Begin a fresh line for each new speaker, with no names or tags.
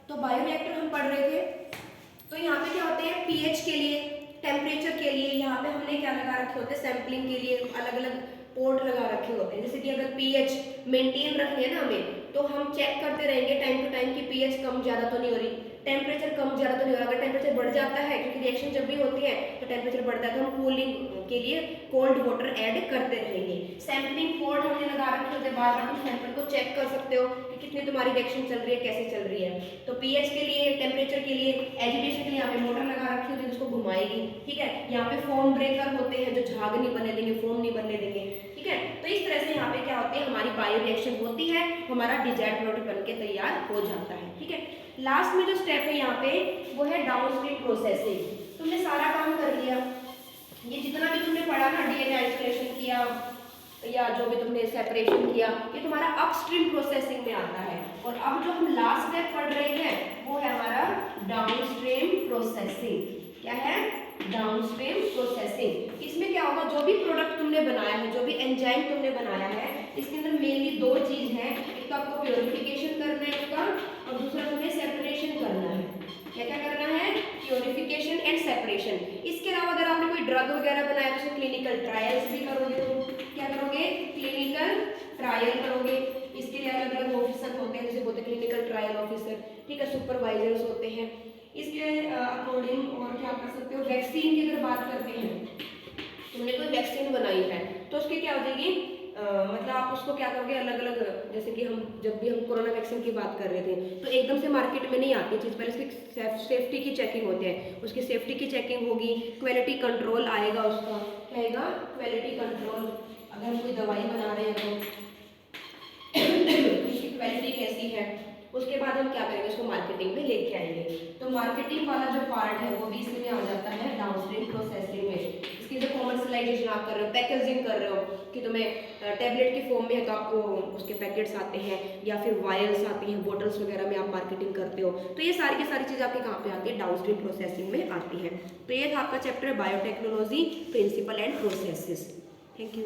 तो बायोरिएक्टर हम पढ़ रहे थे, तो यहाँ पे क्या होते हैं, पीएच के लिए, टेम्परेचर के लिए यहाँ पे हमने क्या लगा रखे होते हैं, सैम्पलिंग के लिए अलग अलग पोर्ट लगा रखे होते हैं। जैसे कि अगर पीएच मेंटेन रखनी है ना हमें, तो हम चेक करते रहेंगे टाइम टू टाइम कि पीएच कम ज़्यादा तो नहीं हो रही, टेम्परेचर कम ज़्यादा तो नहीं हो रहा। अगर टेम्परेचर बढ़ जाता है, क्योंकि रिएक्शन जब भी होती है तो टेम्परेचर बढ़ता है, तो हम कूलिंग के लिए कोल्ड वाटर ऐड करते रहेंगे। सैम्पलिंग पोर्ट हमने लगा रखे होते हैं, बार बार तुम सैंपल को चेक कर सकते हो कि कितनी तुम्हारी रिएक्शन चल रही है, कैसे चल रही है। तो पीएच के लिए, टेम्परेचर के लिए, एजिटेशन के लिए यहाँ पे मोटर लगा रखी होती है जिसको घुमाएगी, ठीक है। यहाँ पे फोम ब्रेकर होते हैं जो झाग नहीं बनने देंगे, फोम नहीं बनने देंगे, ठीक है। तो इस तरह से यहाँ पे क्या होती है, हमारी बायो रिएक्शन होती है, हमारा डिजायर्ड प्रोडक्ट बनके तैयार हो जाता है, ठीक है। लास्ट में जो स्टेप है यहाँ पे वो है डाउनस्ट्रीम प्रोसेसिंग। तुमने सारा काम कर लिया, ये जितना भी तुमने पढ़ा ना, डीएनए आइसोलेशन किया या जो भी तुमने सेपरेशन किया, ये तुम्हारा अपस्ट्रीम प्रोसेसिंग में आता है। और अब जो हम लास्ट स्टेप पढ़ रहे हैं वो है हमारा डाउनस्ट्रीम प्रोसेसिंग। क्या है? Downstream processing. इसमें क्या होगा, जो भी प्रोडक्ट तुमने बनाया है, जो भी एंजाइम तुमने बनाया है, इसके अंदर मेनली दो चीज है, एक तो आपको प्योरिफिकेशन करना है उसका, और दूसरा तुम्हें सेपरेशन करना है। क्या क्या करना है? Purification and separation. इसके अलावा अगर आपने कोई ड्रग वगैरह बनाया तो क्लिनिकल ट्रायल्स भी करोगे। तुम क्या करोगे? क्लिनिकल ट्रायल करोगे। इसके लिए अलग अलग ऑफिसर होते हैं, जैसे बोलते हैं क्लिनिकल ट्रायल ऑफिसर, ठीक है, सुपरवाइजर्स होते हैं। इसके अकॉर्डिंग और क्या कर सकते हो, वैक्सीन की अगर बात करते हैं, तुमने कोई वैक्सीन बनाई है तो उसकी क्या हो जाएगी, मतलब आप उसको क्या करोगे, अलग अलग, जैसे कि हम जब भी हम कोरोना वैक्सीन की बात कर रहे थे तो एकदम से मार्केट में नहीं आती चीज़, पहले उसकी सेफ्टी की चेकिंग होती है, उसकी सेफ्टी की चेकिंग होगी, क्वालिटी कंट्रोल आएगा, उसका क्या आएगा, क्वालिटी कंट्रोल। अगर हम कोई दवाई बना रहे हैं तो उसकी क्वालिटी कैसी है, उसके बाद हम क्या करेंगे, उसको मार्केटिंग में लेके आएंगे। तो मार्केटिंग वाला जो पार्ट है वो भी इसमें आ जाता है डाउनस्ट्रीम प्रोसेसिंग में। इसकी जो कॉमर्शलाइजेशन आप कर रहे हो, पैकेजिंग कर रहे हो, कि तुम्हें टैबलेट की फॉर्म में है तो आपको उसके पैकेट्स आते हैं, या फिर वायल्स आती हैं, बोटल्स वगैरह में आप मार्केटिंग करते हो, तो ये सारी की सारी चीज़ आपके कहाँ पे आती है, डाउनस्ट्रीम प्रोसेसिंग में आती है। तो ये था आपका chapter biotechnology, principle and processes. Thank you.